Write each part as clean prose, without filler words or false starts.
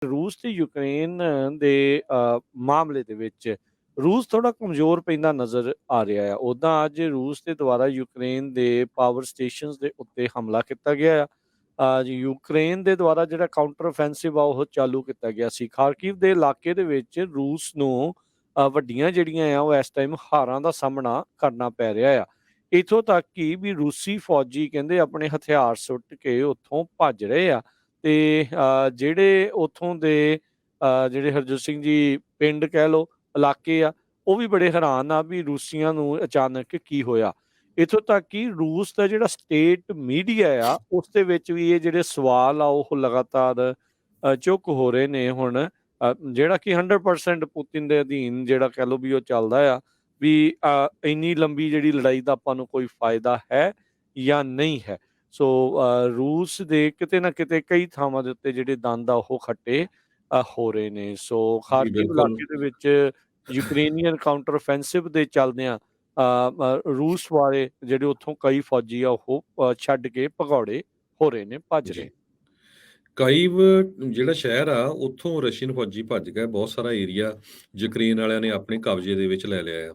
ਰੂਸ ਤੇ ਯੂਕਰੇਨ ਦੇ ਮਾਮਲੇ ਦੇ ਵਿੱਚ ਰੂਸ ਥੋੜਾ ਕਮਜ਼ੋਰ ਪੈਂਦਾ ਨਜ਼ਰ ਆ ਰਿਹਾ ਆ। ਉੱਦਾਂ ਅੱਜ ਰੂਸ ਦੇ ਦੁਆਰਾ ਯੂਕਰੇਨ ਦੇ ਪਾਵਰ ਸਟੇਸ਼ਨਸ ਦੇ ਉੱਤੇ ਹਮਲਾ ਕੀਤਾ ਗਿਆ ਆ। ਯੂਕਰੇਨ ਦੇ ਦੁਆਰਾ ਜਿਹੜਾ ਕਾਊਂਟਰ ਔਫੈਂਸਿਵ ਆ ਉਹ ਚਾਲੂ ਕੀਤਾ ਗਿਆ ਸੀ। ਖਾਰਕਿਵ ਦੇ ਇਲਾਕੇ ਦੇ ਵਿੱਚ ਰੂਸ ਨੂੰ ਵੱਡੀਆਂ ਜਿਹੜੀਆਂ ਆ ਉਹ ਇਸ ਟਾਈਮ ਹਾਰਾਂ ਦਾ ਸਾਹਮਣਾ ਕਰਨਾ ਪੈ ਰਿਹਾ ਆ। ਇੱਥੋਂ ਤੱਕ ਕਿ ਵੀ ਰੂਸੀ ਫੌਜੀ ਕਹਿੰਦੇ ਆਪਣੇ ਹਥਿਆਰ ਸੁੱਟ ਕੇ ਉੱਥੋਂ ਭੱਜ ਰਹੇ ਆ। ਤੇ ਜਿਹੜੇ ਉੱਥੋਂ ਦੇ ਜਿਹੜੇ ਹਰਜੋਤ ਸਿੰਘ ਜੀ ਪਿੰਡ ਕਹਿ ਲਓ, ਇਲਾਕੇ ਆ, ਉਹ ਵੀ ਬੜੇ ਹੈਰਾਨ ਆ ਵੀ ਰੂਸੀਆਂ ਨੂੰ ਅਚਾਨਕ ਕੀ ਹੋਇਆ। ਇੱਥੋਂ ਤੱਕ ਕਿ ਰੂਸ ਦਾ ਜਿਹੜਾ ਸਟੇਟ ਮੀਡੀਆ ਆ, ਉਸ ਦੇ ਵਿੱਚ ਵੀ ਇਹ ਜਿਹੜੇ ਸਵਾਲ ਆ ਉਹ ਲਗਾਤਾਰ ਚੁੱਕ ਹੋ ਰਹੇ ਨੇ ਹੁਣ, ਜਿਹੜਾ ਕਿ 100% ਪੁਤਿਨ ਦੇ ਅਧੀਨ ਜਿਹੜਾ ਕਹਿ ਲਓ ਵੀ ਉਹ ਚੱਲਦਾ ਆ ਵੀ ਇੰਨੀ ਲੰਬੀ ਜਿਹੜੀ ਲੜਾਈ ਦਾ ਆਪਾਂ ਨੂੰ ਕੋਈ ਫਾਇਦਾ ਹੈ ਜਾਂ ਨਹੀਂ ਹੈ। ਸੋ ਰੂਸ ਦੇ ਕਿਤੇ ਨਾ ਕਿਤੇ ਕਈ ਥਾਵਾਂ ਦੇ ਉੱਤੇ ਜਿਹੜੇ ਦੰਦ ਆ ਉਹ ਖੱਟੇ ਹੋ ਰਹੇ ਨੇ। ਸੋ ਜੀ, ਖਾਰਕਿਵ ਬਿਲਕੁਲ। ਇਲਾਕੇ ਦੇ ਵਿੱਚ ਯੂਕਰੇਨੀਅਨ ਕਾਊਂਟਰ ਔਫੈਂਸਿਵ ਦੇ ਚੱਲਦਿਆਂ ਰੂਸ ਵਾਲੇ ਜਿਹੜੇ ਉੱਥੋਂ ਕਈ ਫੌਜੀ ਆ ਉਹ ਛੱਡ ਕੇ ਭਗੌੜੇ ਹੋ ਰਹੇ ਨੇ, ਭੱਜ ਰਹੇ। ਜੀ। ਕਾਈਵ ਜਿਹੜਾ ਸ਼ਹਿਰ ਆ, ਉੱਥੋਂ ਰਸ਼ੀਅਨ ਫੌਜੀ ਭੱਜ ਗਏ। ਬਹੁਤ ਸਾਰਾ ਏਰੀਆ ਯੂਕਰੇਨ ਵਾਲਿਆਂ ਨੇ ਆਪਣੇ ਕਬਜ਼ੇ ਦੇ ਵਿੱਚ ਲੈ ਲਿਆ ਆ।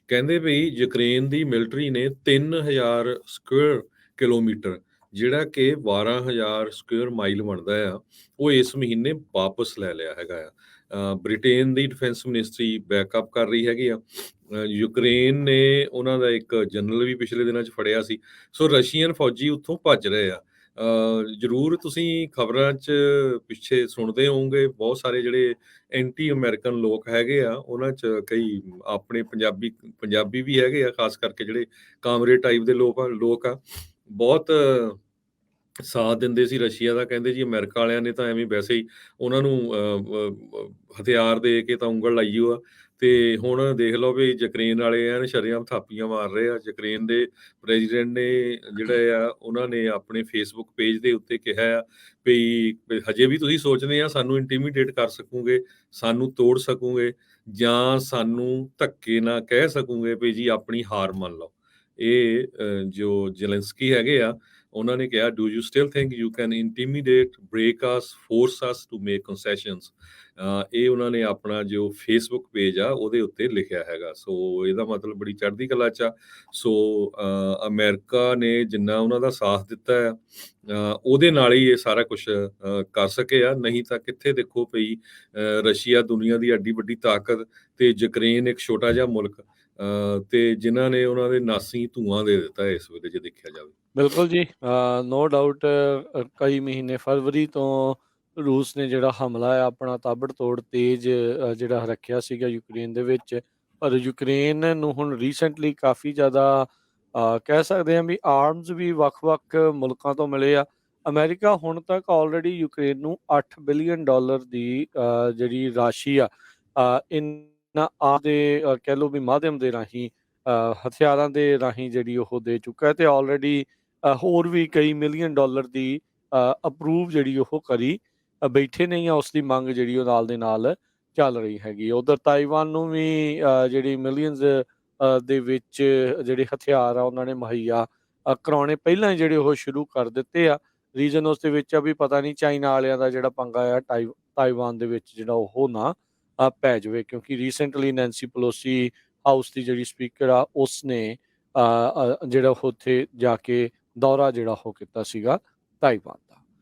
ਕਹਿੰਦੇ ਵੀ ਯੂਕਰੇਨ ਦੀ ਮਿਲਟਰੀ ਨੇ 3000 ਸਕੁਅਰ ਕਿਲੋਮੀਟਰ, ਜਿਹੜਾ ਕਿ 12,000 ਸਕੁਅਰ ਮਾਈਲ ਬਣਦਾ ਆ, ਉਹ ਇਸ ਮਹੀਨੇ ਵਾਪਸ ਲੈ ਲਿਆ ਹੈਗਾ ਆ। ਬ੍ਰਿਟੇਨ ਦੀ ਡਿਫੈਂਸ ਮਿਨਿਸਟਰੀ ਬੈਕਅਪ ਕਰ ਰਹੀ ਹੈਗੀ ਆ। ਯੂਕਰੇਨ ਨੇ ਉਹਨਾਂ ਦਾ ਇੱਕ ਜਨਰਲ ਵੀ ਪਿਛਲੇ ਦਿਨਾਂ 'ਚ ਫੜਿਆ ਸੀ। ਸੋ ਰਸ਼ੀਅਨ ਫੌਜੀ ਉੱਥੋਂ ਭੱਜ ਰਹੇ ਆ। ਜ਼ਰੂਰ ਤੁਸੀਂ ਖਬਰਾਂ 'ਚ ਪਿੱਛੇ ਸੁਣਦੇ ਹੋਵੋਗੇ, ਬਹੁਤ ਸਾਰੇ ਜਿਹੜੇ ਐਂਟੀ ਅਮਰੀਕਨ ਲੋਕ ਹੈਗੇ ਆ, ਉਹਨਾਂ 'ਚ ਕਈ ਆਪਣੇ ਪੰਜਾਬੀ ਵੀ ਹੈਗੇ ਆ, ਖਾਸ ਕਰਕੇ ਜਿਹੜੇ ਕਾਮਰੇਡ ਟਾਈਪ ਦੇ ਲੋਕ ਆ, ਬਹੁਤ ਸਾਥ ਦਿੰਦੇ ਸੀ ਰਸ਼ੀਆ ਦਾ। ਕਹਿੰਦੇ ਜੀ ਅਮਰੀਕਾ ਵਾਲਿਆਂ ਨੇ ਤਾਂ ਐਵੇਂ ਵੈਸੇ ਹੀ ਉਹਨਾਂ ਨੂੰ ਹਥਿਆਰ ਦੇ ਕੇ ਤਾਂ ਉਂਗਲ ਲਾਈ ਓ ਆ। ਤੇ ਹੁਣ ਦੇਖ ਲਓ ਵੀ ਯੂਕਰੇਨ ਵਾਲੇ ਐਨ ਸ਼ਰੇਆਮ ਥਾਪੀਆਂ ਮਾਰ ਰਹੇ ਆ। ਯੂਕਰੇਨ ਦੇ ਪ੍ਰੈਜ਼ੀਡੈਂਟ ਨੇ ਜਿਹੜੇ ਆ, ਉਹਨਾਂ ਨੇ ਆਪਣੇ ਫੇਸਬੁੱਕ ਪੇਜ ਦੇ ਉੱਤੇ ਕਿਹਾ ਆ ਵੀ ਹਜੇ ਵੀ ਤੁਸੀਂ ਸੋਚਦੇ ਆ ਸਾਨੂੰ ਇੰਟੀਮੀਡੇਟ ਕਰ ਸਕੋਗੇ, ਸਾਨੂੰ ਤੋੜ ਸਕੋਗੇ, ਜਾਂ ਸਾਨੂੰ ਧੱਕੇ ਨਾਲ ਕਹਿ ਸਕੋਗੇ ਵੀ ਜੀ ਆਪਣੀ ਹਾਰ ਮੰਨ ਲਓ। ਇਹ ਜੋ ਜ਼ੈਲੈਂਸਕੀ ਹੈਗੇ ਆ, ਉਹਨਾਂ ਨੇ ਕਿਹਾ, do you still think you can intimidate, break us, force us to make concessions. ਇਹ ਉਹਨਾਂ ਨੇ ਆਪਣਾ ਜੋ ਫੇਸਬੁੱਕ ਪੇਜ ਆ ਉਹਦੇ ਉੱਤੇ ਲਿਖਿਆ ਹੈਗਾ। ਸੋ ਇਹਦਾ ਮਤਲਬ ਬੜੀ ਚੜ੍ਹਦੀ ਕਲਾ 'ਚ ਆ। ਸੋ ਅਮਰੀਕਾ ਨੇ ਜਿੰਨਾ ਉਹਨਾਂ ਦਾ ਸਾਥ ਦਿੱਤਾ ਆ, ਉਹਦੇ ਨਾਲ ਹੀ ਇਹ ਸਾਰਾ ਕੁਛ ਕਰ ਸਕੇ ਆ। ਨਹੀਂ ਤਾਂ ਕਿੱਥੇ ਦੇਖੋ ਪਈ, ਰਸ਼ੀਆ ਦੁਨੀਆ ਦੀ ਐਡੀ ਵੱਡੀ ਤਾਕਤ ਤੇ ਯੂਕਰੇਨ ਇੱਕ ਛੋਟਾ ਜਿਹਾ ਮੁਲਕ, ਤੇ ਜਿਨ੍ਹਾਂ ਨੇ ਉਹਨਾਂ ਦੇ ਨਾਸੀ ਧੂੰਆਂ ਦੇ ਦਿੱਤਾ ਇਸ ਵੇਲੇ ਜੇ ਦੇਖਿਆ ਜਾਵੇ। ਬਿਲਕੁਲ ਜੀ, ਨੋ ਡਾਊਟ ਕਈ ਮਹੀਨੇ ਫਰਵਰੀ ਤੋਂ ਰੂਸ ਨੇ ਜਿਹੜਾ ਹਮਲਾ ਹੈ ਆਪਣਾ ਤਾਬੜਤੋੜ ਤੇਜ਼ ਜਿਹੜਾ ਰੱਖਿਆ ਸੀਗਾ ਯੂਕਰੇਨ ਦੇ ਵਿੱਚ। ਪਰ ਯੂਕਰੇਨ ਨੂੰ ਹੁਣ ਰੀਸੈਂਟਲੀ ਕਾਫੀ ਜ਼ਿਆਦਾ ਕਹਿ ਸਕਦੇ ਹਾਂ ਵੀ ਆਰਮਸ ਵੀ ਵੱਖ-ਵੱਖ ਮੁਲਕਾਂ ਤੋਂ ਮਿਲੇ ਆ। ਅਮਰੀਕਾ ਹੁਣ ਤੱਕ ਆਲਰੇਡੀ ਯੂਕਰੇਨ ਨੂੰ $8 ਬਿਲੀਅਨ ਦੀ ਜਿਹੜੀ ਰਾਸ਼ੀ ਆ ਇਹਨਾਂ ਆਪਦੇ ਕਹਿ ਲਓ ਵੀ ਮਾਧਿਅਮ ਦੇ ਰਾਹੀਂ, ਹਥਿਆਰਾਂ ਦੇ ਰਾਹੀਂ ਜਿਹੜੀ ਉਹ ਦੇ ਚੁੱਕਾ ਹੈ। ਤੇ ਆਲਰੇਡੀ ਹੋਰ ਵੀ ਕਈ ਮਿਲੀਅਨ ਡਾਲਰ ਦੀ ਅਪਰੂਵ ਜਿਹੜੀ ਉਹ ਕਰੀ ਬੈਠੇ ਨਹੀਂ ਆ। ਉਸ ਦੀ ਮੰਗ ਜਿਹੜੀ ਉਹ ਨਾਲ ਦੇ ਨਾਲ ਚੱਲ ਰਹੀ ਹੈਗੀ। ਉਧਰ ਤਾਈਵਾਨ ਨੂੰ ਵੀ ਜਿਹੜੀ ਮਿਲੀਅਨਸ ਦੇ ਵਿੱਚ ਜਿਹੜੇ ਹਥਿਆਰ ਆ ਉਹਨਾਂ ਨੇ ਮੁਹੱਈਆ ਕਰਾਉਣੇ ਪਹਿਲਾਂ ਹੀ ਜਿਹੜੇ ਉਹ ਸ਼ੁਰੂ ਕਰ ਦਿੱਤੇ ਆ। ਰੀਜ਼ਨ ਉਸ ਦੇ ਵਿੱਚ ਆ ਵੀ ਪਤਾ ਨਹੀਂ ਚਾਈਨਾ ਵਾਲਿਆਂ ਦਾ ਜਿਹੜਾ ਪੰਗਾ ਆ ਤਾਈਵਾਨ ਦੇ ਵਿੱਚ ਜਿਹੜਾ ਉਹ ਨਾ ਪੈ ਜਾਵੇ, ਕਿਉਂਕਿ ਰੀਸੈਂਟਲੀ ਨੈਂਸੀ ਪਲੋਸੀ ਹਾਊਸ ਦੀ ਜਿਹੜੀ ਸਪੀਕਰ ਆ ਉਸਨੇ ਜਿਹੜਾ ਉੱਥੇ ਜਾ ਕੇ ਦੌਰਾ ਜਿਹੜਾ ਉਹ ਕੀਤਾ ਸੀਗਾ ਤਾਈਵਾਨ ਦਾ।